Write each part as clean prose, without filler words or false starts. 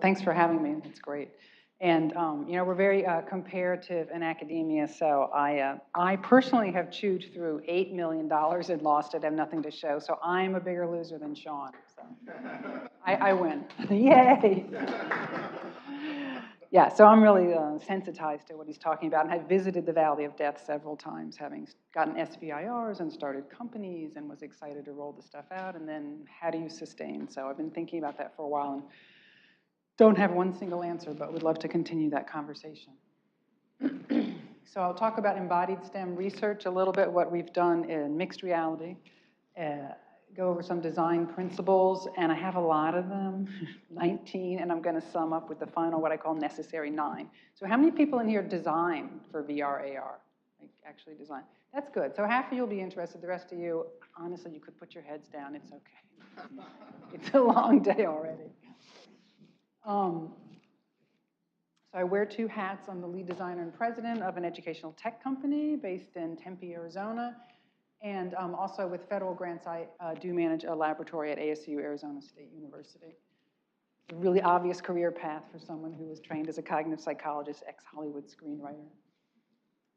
thanks for having me. It's great. And we're very comparative in academia. So I personally have chewed through $8 million and lost it. I have nothing to show. So I'm a bigger loser than Sean. So I win. Yay! Yeah. So I'm really sensitized to what he's talking about, and I visited the Valley of Death several times, having gotten SBIRs and started companies, and was excited to roll the stuff out. And then how do you sustain? So I've been thinking about that for a while. And don't have one single answer, but would love to continue that conversation. So I'll talk about embodied STEM research a little bit, what we've done in mixed reality, go over some design principles, and I have a lot of them, 19, and I'm going to sum up with the final, what I call necessary 9. So how many people in here design for VR, AR? Like actually design? That's good. So half of you will be interested. The rest of you, honestly, you could put your heads down. It's okay. It's a long day already. So I wear 2 hats. I'm the lead designer and president of an educational tech company based in Tempe, Arizona. And also with federal grants, I do manage a laboratory at ASU, Arizona State University. It's a really obvious career path for someone who was trained as a cognitive psychologist, ex-Hollywood screenwriter.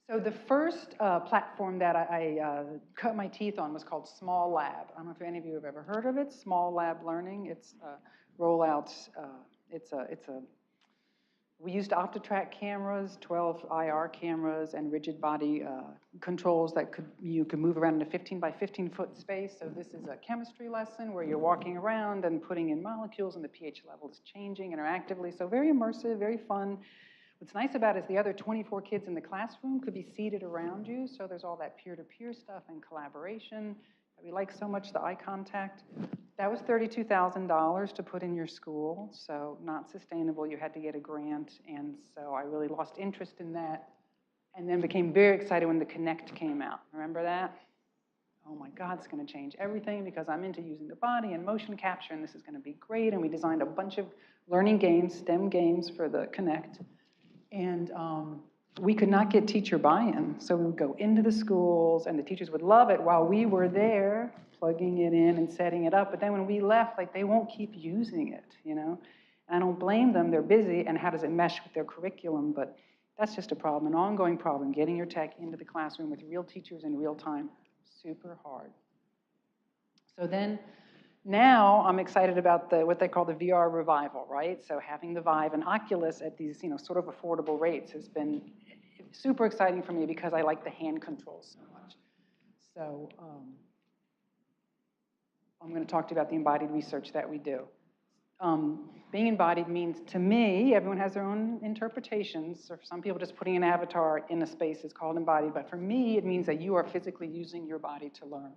So the first platform that I cut my teeth on was called Small Lab. I don't know if any of you have ever heard of it. Small Lab Learning. It's rollouts. We used OptiTrack cameras, 12 IR cameras, and rigid body controls that you could move around in a 15 by 15 foot space. So this is a chemistry lesson where you're walking around and putting in molecules, and the pH level is changing interactively. So very immersive, very fun. What's nice about it is the other 24 kids in the classroom could be seated around you. So there's all that peer-to-peer stuff and collaboration that we like so much, the eye contact. That was $32,000 to put in your school, so not sustainable. You had to get a grant, and so I really lost interest in that, and then became very excited when the Connect came out. Remember that? Oh my God, it's going to change everything because I'm into using the body and motion capture, and this is going to be great. And we designed a bunch of learning games, STEM games for the Connect, and we could not get teacher buy-in, so we would go into the schools, and the teachers would love it while we were there plugging it in and setting it up. But then when we left, like, they won't keep using it, you know? And I don't blame them. They're busy, and how does it mesh with their curriculum? But that's just a problem, an ongoing problem, getting your tech into the classroom with real teachers in real time. Super hard. So then, now I'm excited about what they call the VR revival, right? So having the Vive and Oculus at these, sort of affordable rates has been super exciting for me because I like the hand controls so much. So I'm going to talk to you about the embodied research that we do. Being embodied means, to me, everyone has their own interpretations. So for some people, just putting an avatar in a space is called embodied. But for me, it means that you are physically using your body to learn.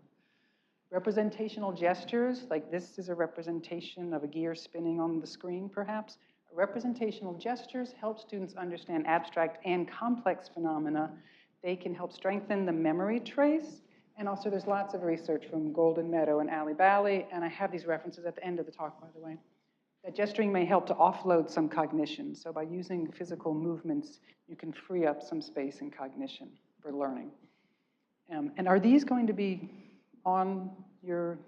Representational gestures, like this is a representation of a gear spinning on the screen, perhaps. Representational gestures help students understand abstract and complex phenomena. They can help strengthen the memory trace. And also there's lots of research from Golden Meadow and Ali Bali, and I have these references at the end of the talk, by the way, that gesturing may help to offload some cognition. So by using physical movements, you can free up some space in cognition for learning. And are these going to be on your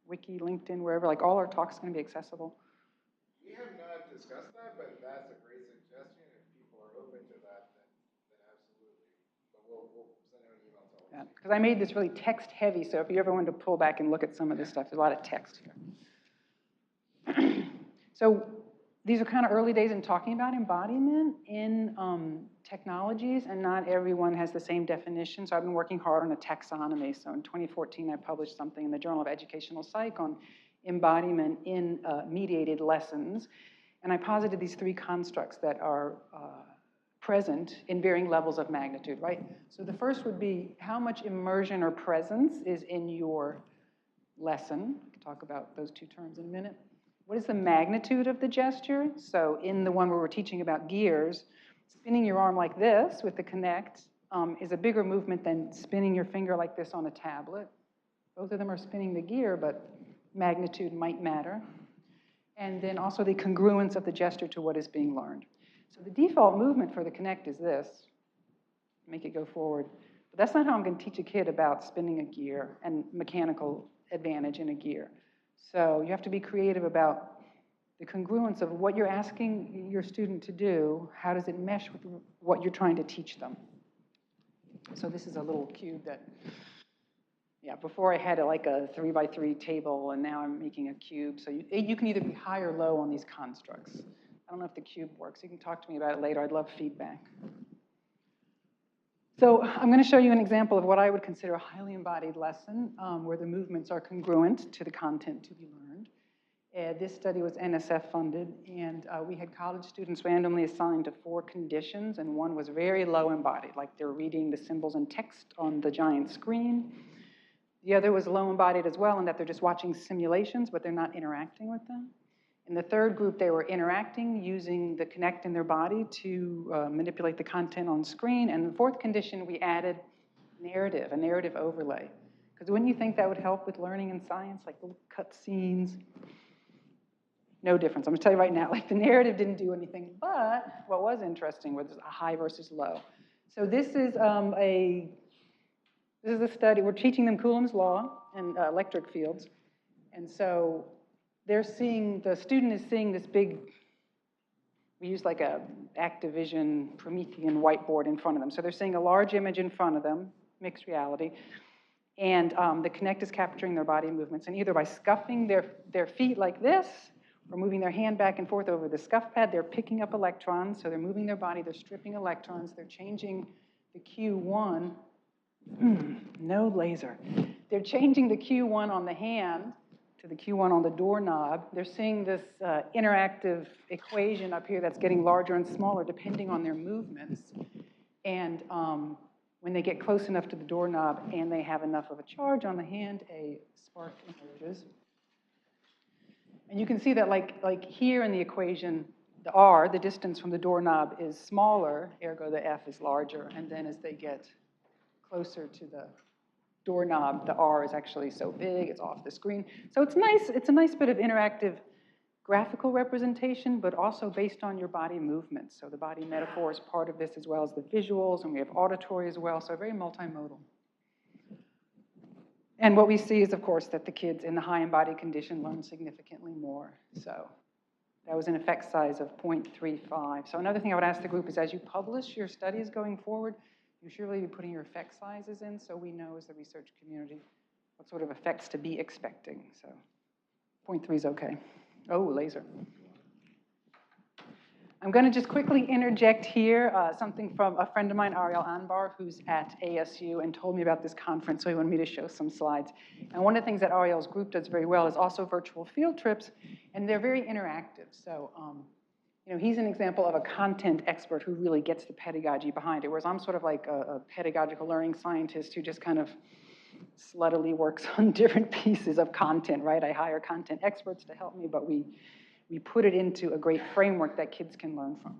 wiki, LinkedIn, wherever? Like all our talks going to be accessible? We have not discussed that, but that's a great suggestion. If people are open to that, then absolutely. But we'll send out an email to all of you. Because I made this really text heavy, so if you ever wanted to pull back and look at some of this stuff, there's a lot of text here. So these are kind of early days in talking about embodiment in technologies, and not everyone has the same definition. So I've been working hard on a taxonomy. So in 2014, I published something in the Journal of Educational Psych on embodiment in mediated lessons. And I posited these 3 constructs that are present in varying levels of magnitude, right? So the first would be how much immersion or presence is in your lesson. I can talk about those 2 terms in a minute. What is the magnitude of the gesture? So in the one where we're teaching about gears, spinning your arm like this with the Connect is a bigger movement than spinning your finger like this on a tablet. Both of them are spinning the gear, but magnitude might matter. And then also the congruence of the gesture to what is being learned. So the default movement for the Connect is this. Make it go forward. But that's not how I'm going to teach a kid about spinning a gear and mechanical advantage in a gear. So you have to be creative about the congruence of what you're asking your student to do, how does it mesh with what you're trying to teach them? So this is a little cube that, yeah, before I had like a 3x3 table, and now I'm making a cube. So you can either be high or low on these constructs. I don't know if the cube works. You can talk to me about it later. I'd love feedback. So I'm going to show you an example of what I would consider a highly embodied lesson, where the movements are congruent to the content to be learned. This study was NSF funded, and we had college students randomly assigned to 4 conditions, and one was very low embodied, like they're reading the symbols and text on the giant screen. The other was low embodied as well, in that they're just watching simulations, but they're not interacting with them. In the third group, they were interacting, using the Connect in their body to manipulate the content on screen. And the fourth condition, we added narrative, a narrative overlay. Because wouldn't you think that would help with learning in science, like little cut scenes? No difference. I'm going to tell you right now, like the narrative didn't do anything, but what was interesting was a high versus low. So this is a study. We're teaching them Coulomb's law and electric fields. And so they're seeing, the student is seeing this big, we use like a Activision Promethean whiteboard in front of them. So they're seeing a large image in front of them, mixed reality, and the Connect is capturing their body movements. And either by scuffing their feet like this, or moving their hand back and forth over the scuff pad, they're picking up electrons. So they're moving their body, they're stripping electrons, they're changing the Q1. No laser. They're changing the Q1 on the hand to the Q1 on the doorknob. They're seeing this interactive equation up here that's getting larger and smaller depending on their movements. And when they get close enough to the doorknob and they have enough of a charge on the hand, a spark emerges. And you can see that like here in the equation, the R, the distance from the doorknob, is smaller, ergo the F is larger. And then as they get closer to the doorknob, the R is actually so big, it's off the screen. So it's nice. It's a nice bit of interactive graphical representation, but also based on your body movements. So the body metaphor is part of this, as well as the visuals, and we have auditory as well, so very multimodal. And what we see is, of course, that the kids in the high embodied condition learn significantly more. So that was an effect size of 0.35. So another thing I would ask the group is, as you publish your studies going forward, you should really be putting your effect sizes in so we know as the research community what sort of effects to be expecting. So 0.3 is okay. Oh, laser. I'm going to just quickly interject here something from a friend of mine, Ariel Anbar, who's at ASU and told me about this conference, so he wanted me to show some slides. And one of the things that Ariel's group does very well is also virtual field trips, and they're very interactive. So you know, he's an example of a content expert who really gets the pedagogy behind it, whereas I'm sort of like a pedagogical learning scientist who just kind of sluttily works on different pieces of content, right? I hire content experts to help me, but we put it into a great framework that kids can learn from.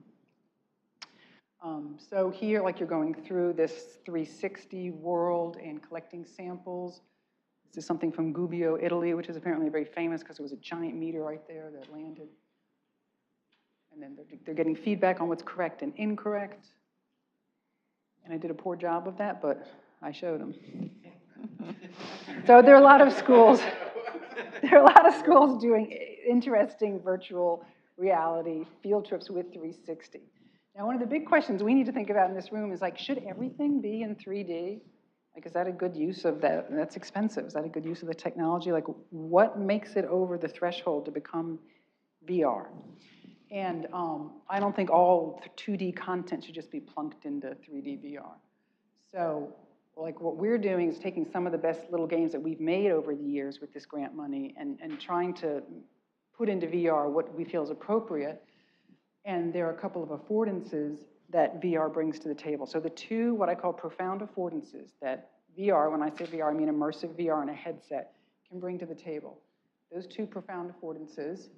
So here, like you're going through this 360 world and collecting samples. This is something from Gubbio, Italy, which is apparently very famous because it was a giant meteorite there that landed. And then they're getting feedback on what's correct and incorrect. And I did a poor job of that, but I showed them. So there are a lot of schools. There are a lot of schools doing interesting virtual reality field trips with 360. Now, one of the big questions we need to think about in this room is, like, should everything be in 3D? Like, is that a good use of that? That's expensive. Is that a good use of the technology? Like, what makes it over the threshold to become VR? And I don't think all 2D content should just be plunked into 3D VR. So, like, what we're doing is taking some of the best little games that we've made over the years with this grant money and trying to put into VR what we feel is appropriate. And there are a couple of affordances that VR brings to the table. So the two, what I call profound affordances that VR, when I say VR, I mean immersive VR and a headset, can bring to the table. Those two profound affordances,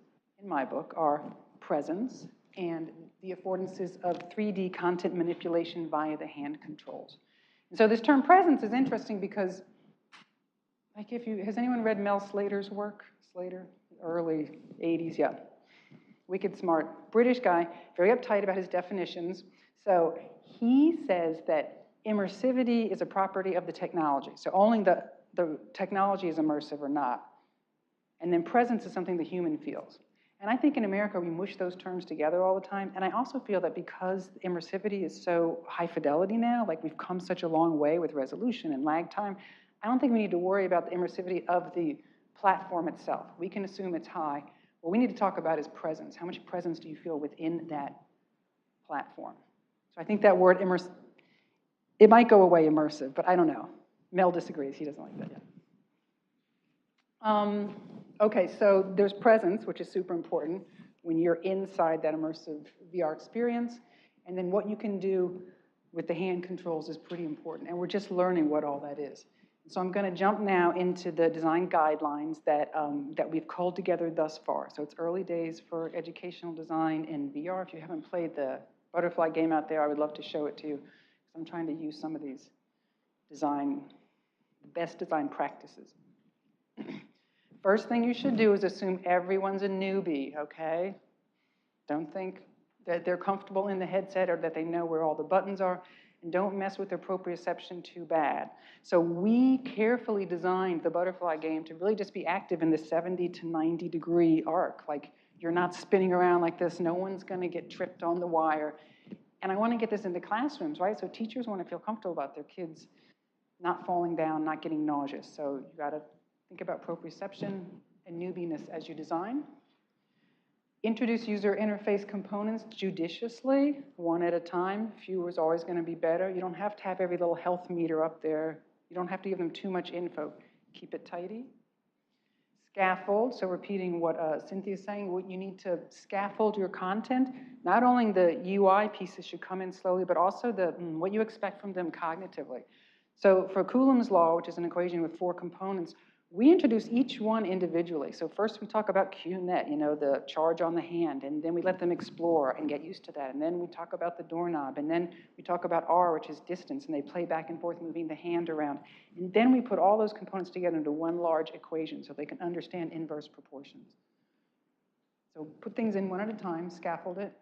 in my book, are presence and the affordances of 3D content manipulation via the hand controls. And so this term presence is interesting because, like, has anyone read Mel Slater's work? Slater, early 80s, yeah. Wicked smart, British guy, very uptight about his definitions. So he says that immersivity is a property of the technology. So only the technology is immersive or not. And then presence is something the human feels. And I think in America, we mush those terms together all the time. And I also feel that because immersivity is so high fidelity now, like we've come such a long way with resolution and lag time, I don't think we need to worry about the immersivity of the platform itself. We can assume it's high. What we need to talk about is presence. How much presence do you feel within that platform? So I think that word immersive, it might go away, immersive, but I don't know. Mel disagrees. He doesn't like that yet. Okay, so there's presence, which is super important when you're inside that immersive VR experience. And then what you can do with the hand controls is pretty important. And we're just learning what all that is. So I'm going to jump now into the design guidelines that we've culled together thus far. So it's early days for educational design in VR. If you haven't played the butterfly game out there, I would love to show it to you. Because I'm trying to use some of these best design practices. First thing you should do is assume everyone's a newbie, okay? Don't think that they're comfortable in the headset or that they know where all the buttons are, and don't mess with their proprioception too bad. So we carefully designed the butterfly game to really just be active in the 70 to 90 degree arc. Like, you're not spinning around like this. No one's gonna get tripped on the wire. And I wanna get this into classrooms, right? So teachers wanna feel comfortable about their kids not falling down, not getting nauseous. So you gotta think about proprioception and newbiness as you design. Introduce user interface components judiciously, one at a time. Fewer is always going to be better. You don't have to have every little health meter up there. You don't have to give them too much info. Keep it tidy. Scaffold, so repeating what Cynthia's saying, you need to scaffold your content. Not only the UI pieces should come in slowly, but also what you expect from them cognitively. So for Coulomb's law, which is an equation with 4 components, we introduce each one individually. So first we talk about QNet, the charge on the hand, and then we let them explore and get used to that. And then we talk about the doorknob, and then we talk about R, which is distance, and they play back and forth moving the hand around. And then we put all those components together into one large equation so they can understand inverse proportions. So put things in one at a time, scaffold it.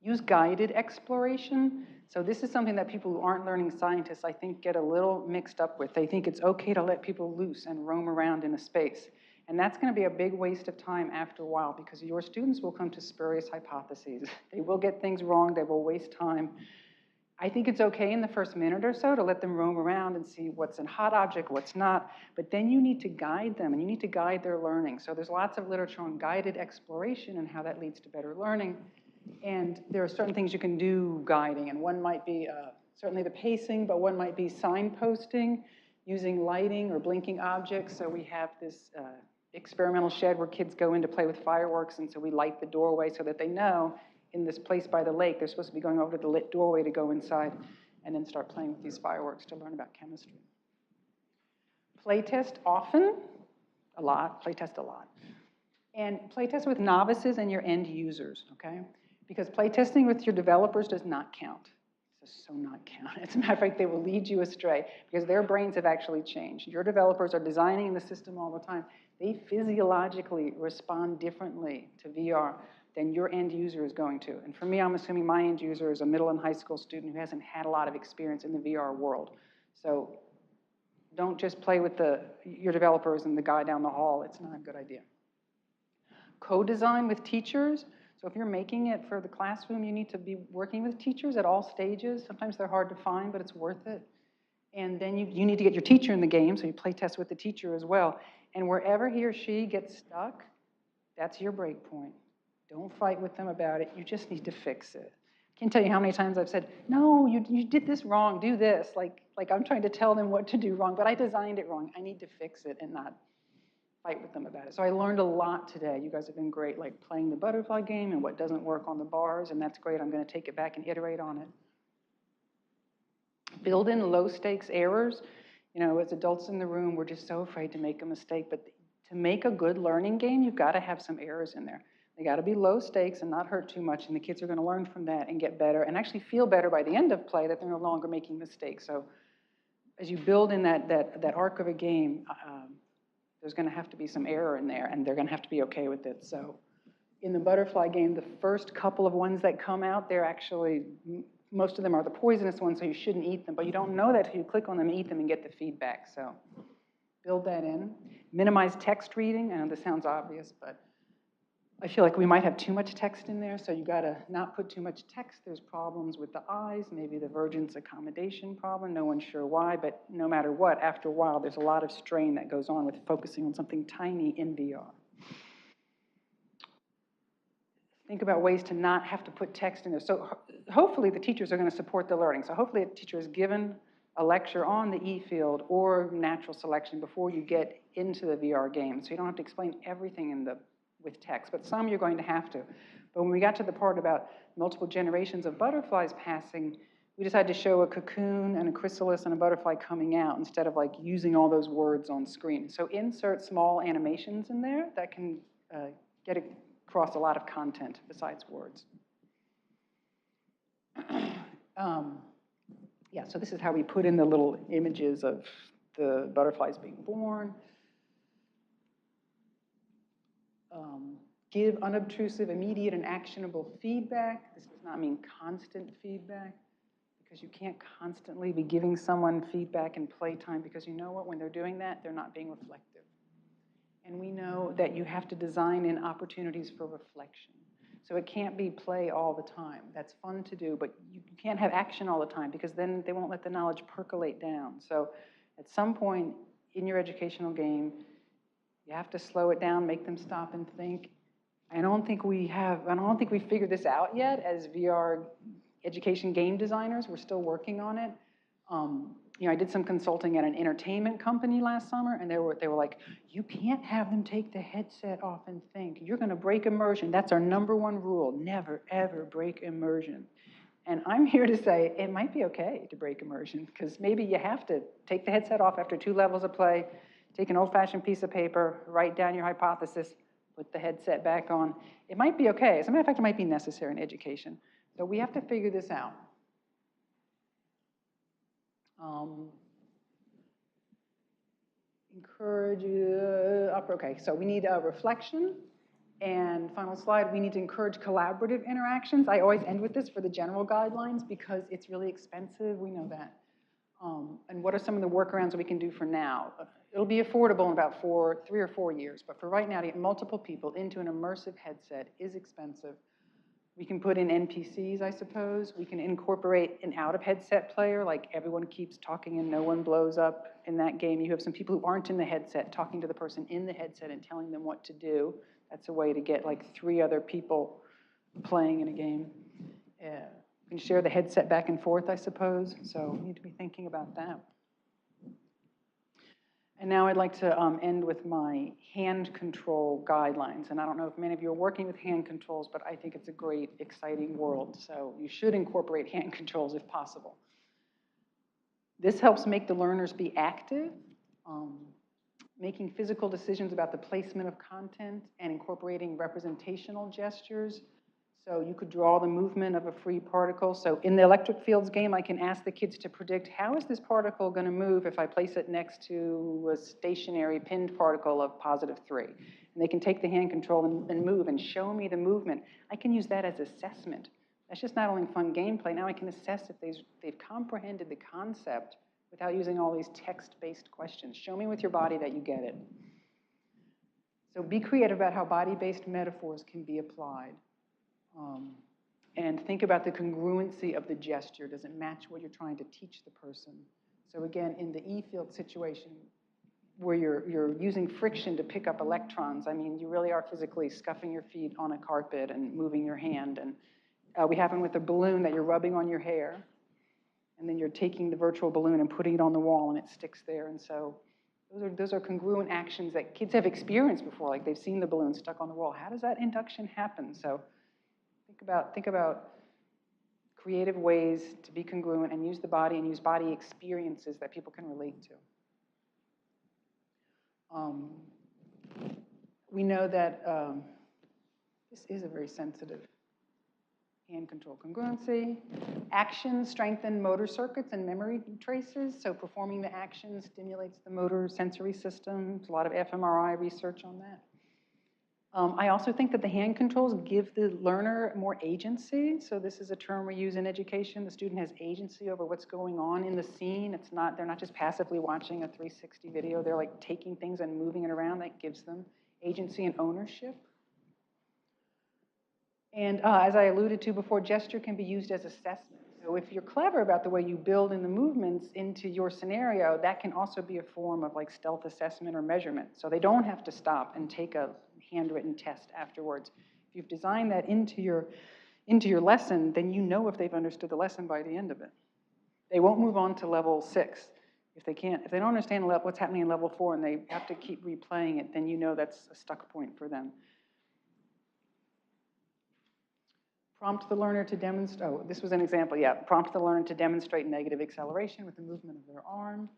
Use guided exploration. So this is something that people who aren't learning scientists, I think, get a little mixed up with. They think it's okay to let people loose and roam around in a space. And that's going to be a big waste of time after a while because your students will come to spurious hypotheses. They will get things wrong. They will waste time. I think it's okay in the first minute or so to let them roam around and see what's a hot object, what's not. But then you need to guide them, and you need to guide their learning. So there's lots of literature on guided exploration and how that leads to better learning. And there are certain things you can do guiding, and one might be certainly the pacing, but one might be signposting, using lighting or blinking objects. So we have this experimental shed where kids go in to play with fireworks, and so we light the doorway so that they know in this place by the lake, they're supposed to be going over to the lit doorway to go inside and then start playing with these fireworks to learn about chemistry. Playtest often, a lot, playtest a lot. And playtest with novices and your end users, okay? Because playtesting with your developers does not count. It does so not count. As a matter of fact, they will lead you astray because their brains have actually changed. Your developers are designing the system all the time. They physiologically respond differently to VR than your end user is going to. And for me, I'm assuming my end user is a middle and high school student who hasn't had a lot of experience in the VR world. So don't just play with your developers and the guy down the hall. It's not a good idea. Co-design with teachers. So if you're making it for the classroom, you need to be working with teachers at all stages. Sometimes they're hard to find, but it's worth it. And then you need to get your teacher in the game, so you play test with the teacher as well. And wherever he or she gets stuck, that's your break point. Don't fight with them about it. You just need to fix it. I can't tell you how many times I've said, no, you did this wrong, do this. Like I'm trying to tell them what to do wrong, but I designed it wrong. I need to fix it and not fight with them about it. So I learned a lot today. You guys have been great, like playing the butterfly game and what doesn't work on the bars, and that's great. I'm going to take it back and iterate on it. Build in low stakes errors. As adults in the room, we're just so afraid to make a mistake, but to make a good learning game, you've got to have some errors in there. They got to be low stakes and not hurt too much, and the kids are going to learn from that and get better and actually feel better by the end of play that they're no longer making mistakes. So as you build in that arc of a game, there's going to have to be some error in there, and they're going to have to be okay with it. So in the butterfly game, the first couple of ones that come out, they're actually, most of them are the poisonous ones, so you shouldn't eat them. But you don't know that until you click on them and eat them and get the feedback. So build that in. Minimize text reading. I know this sounds obvious, but I feel like we might have too much text in there, so you gotta not put too much text. There's problems with the eyes, maybe the Vergence accommodation problem, no one's sure why, but no matter what, after a while, there's a lot of strain that goes on with focusing on something tiny in VR. Think about ways to not have to put text in there. So hopefully the teachers are gonna support the learning. So hopefully a teacher is given a lecture on the E-field or natural selection before you get into the VR game. So you don't have to explain everything with text, but some you're going to have to. But when we got to the part about multiple generations of butterflies passing, we decided to show a cocoon and a chrysalis and a butterfly coming out instead of like using all those words on screen. So insert small animations in there that can get across a lot of content besides words. Yeah, so this is how we put in the little images of the butterflies being born. Give unobtrusive, immediate, and actionable feedback. This does not mean constant feedback, because you can't constantly be giving someone feedback in playtime, because you know what, when they're doing that, they're not being reflective. And we know that you have to design in opportunities for reflection. So it can't be play all the time. That's fun to do, but you can't have action all the time, because then they won't let the knowledge percolate down. So at some point in your educational game, you have to slow it down, make them stop and think. I don't think we figured this out yet as VR education game designers. We're still working on it. I did some consulting at an entertainment company last summer, and they were like, you can't have them take the headset off and think. You're going to break immersion. That's our #1 rule. Never, ever break immersion. And I'm here to say it might be okay to break immersion, because maybe you have to take the headset off after 2 levels of play, take an old-fashioned piece of paper, write down your hypothesis, put the headset back on. It might be okay. As a matter of fact, it might be necessary in education. So we have to figure this out. Encourage, okay, so we need reflection. And final slide, we need to encourage collaborative interactions. I always end with this for the general guidelines because it's really expensive, we know that. And what are some of the workarounds we can do for now? It'll be affordable in about 3 or 4 years, but for right now, to get multiple people into an immersive headset is expensive. We can put in NPCs, I suppose. We can incorporate an out-of-headset player, like everyone keeps talking and no one blows up in that game. You have some people who aren't in the headset talking to the person in the headset and telling them what to do. That's a way to get like 3 other people playing in a game. You can share the headset back and forth, I suppose. So we need to be thinking about that. And now I'd like to end with my hand control guidelines. And I don't know if many of you are working with hand controls, but I think it's a great, exciting world. So you should incorporate hand controls if possible. This helps make the learners be active, making physical decisions about the placement of content and incorporating representational gestures. So you could draw the movement of a free particle. So in the electric fields game, I can ask the kids to predict, how is this particle going to move if I place it next to a stationary pinned particle of +3? And they can take the hand control and move and show me the movement. I can use that as assessment. That's just not only fun gameplay. Now I can assess if they've comprehended the concept without using all these text-based questions. Show me with your body that you get it. So be creative about how body-based metaphors can be applied. And think about the congruency of the gesture. Does it match what you're trying to teach the person? So again, in the E-field situation, where you're using friction to pick up electrons, I mean, you really are physically scuffing your feet on a carpet and moving your hand. And we happen with a balloon that you're rubbing on your hair, and then you're taking the virtual balloon and putting it on the wall, and it sticks there. And so those are congruent actions that kids have experienced before, like they've seen the balloon stuck on the wall. How does that induction happen? So think about creative ways to be congruent and use the body and use body experiences that people can relate to. We know that this is a very sensitive hand control congruency. Actions strengthen motor circuits and memory traces. So performing the action stimulates the motor sensory system. There's a lot of fMRI research on that. I also think that the hand controls give the learner more agency. So this is a term we use in education. The student has agency over what's going on in the scene. They're not just passively watching a 360 video. They're like taking things and moving it around. That gives them agency and ownership. And as I alluded to before, gesture can be used as assessment. So if you're clever about the way you build in the movements into your scenario, that can also be a form of like stealth assessment or measurement. So they don't have to stop and take a handwritten test afterwards. If you've designed that into your lesson, then you know if they've understood the lesson by the end of it. They won't move on to level 6. If they don't understand what's happening in level 4 and they have to keep replaying it, then you know that's a stuck point for them. Prompt the learner to demonstrate, oh, this was an example, yeah. Prompt the learner to demonstrate negative acceleration with the movement of their arm.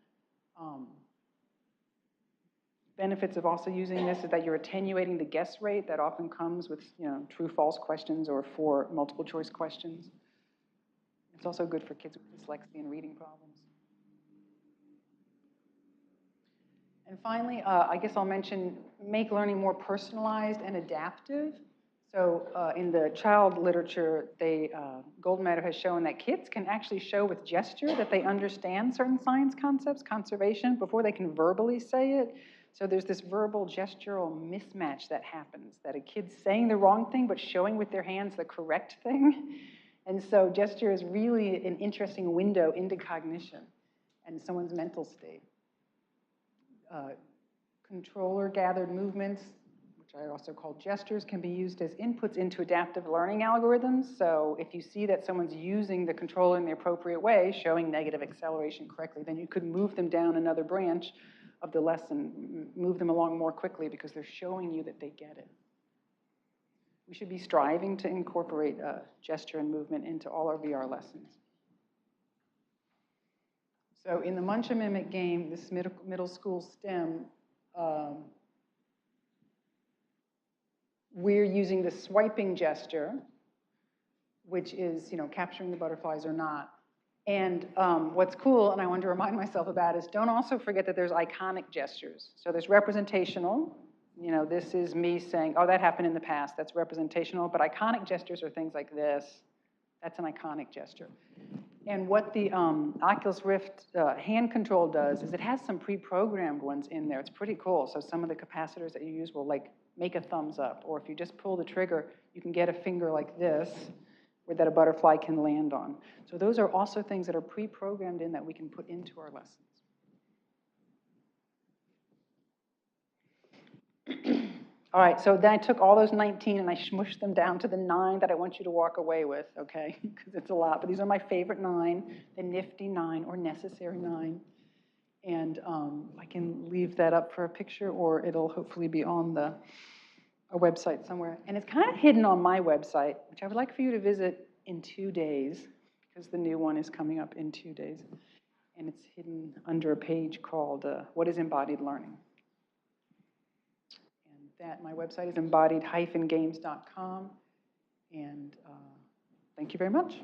Benefits of also using this is that you're attenuating the guess rate that often comes with true-false questions or for multiple choice questions. It's also good for kids with dyslexia and reading problems. And finally, I guess I'll mention make learning more personalized and adaptive. So in the child literature, Goldenmatter has shown that kids can actually show with gesture that they understand certain science concepts, conservation, before they can verbally say it. So there's this verbal gestural mismatch that happens, that a kid's saying the wrong thing but showing with their hands the correct thing. And so gesture is really an interesting window into cognition and someone's mental state. Controller-gathered movements, which I also call gestures, can be used as inputs into adaptive learning algorithms. So if you see that someone's using the controller in the appropriate way, showing negative acceleration correctly, then you could move them down another branch of the lesson, move them along more quickly because they're showing you that they get it. We should be striving to incorporate gesture and movement into all our VR lessons. So in the Munch and Mimic game, this middle school STEM, we're using the swiping gesture, which is capturing the butterflies or not. And what's cool, and I want to remind myself about, is don't also forget that there's iconic gestures. So there's representational. This is me saying, oh, that happened in the past. That's representational. But iconic gestures are things like this. That's an iconic gesture. And what the Oculus Rift hand control does is it has some pre-programmed ones in there. It's pretty cool. So some of the capacitors that you use will make a thumbs up. Or if you just pull the trigger, you can get a finger like this that a butterfly can land on. So those are also things that are pre-programmed in that we can put into our lessons. All right, so then I took all those 19 and I smushed them down to the 9 that I want you to walk away with, okay? Because it's a lot, but these are my favorite 9, the nifty 9 or necessary 9. And I can leave that up for a picture or it'll hopefully be on a website somewhere. And it's kind of hidden on my website, which I would like for you to visit in 2 days because the new one is coming up in 2 days. And it's hidden under a page called What is Embodied Learning? My website is embodied-games.com, and thank you very much.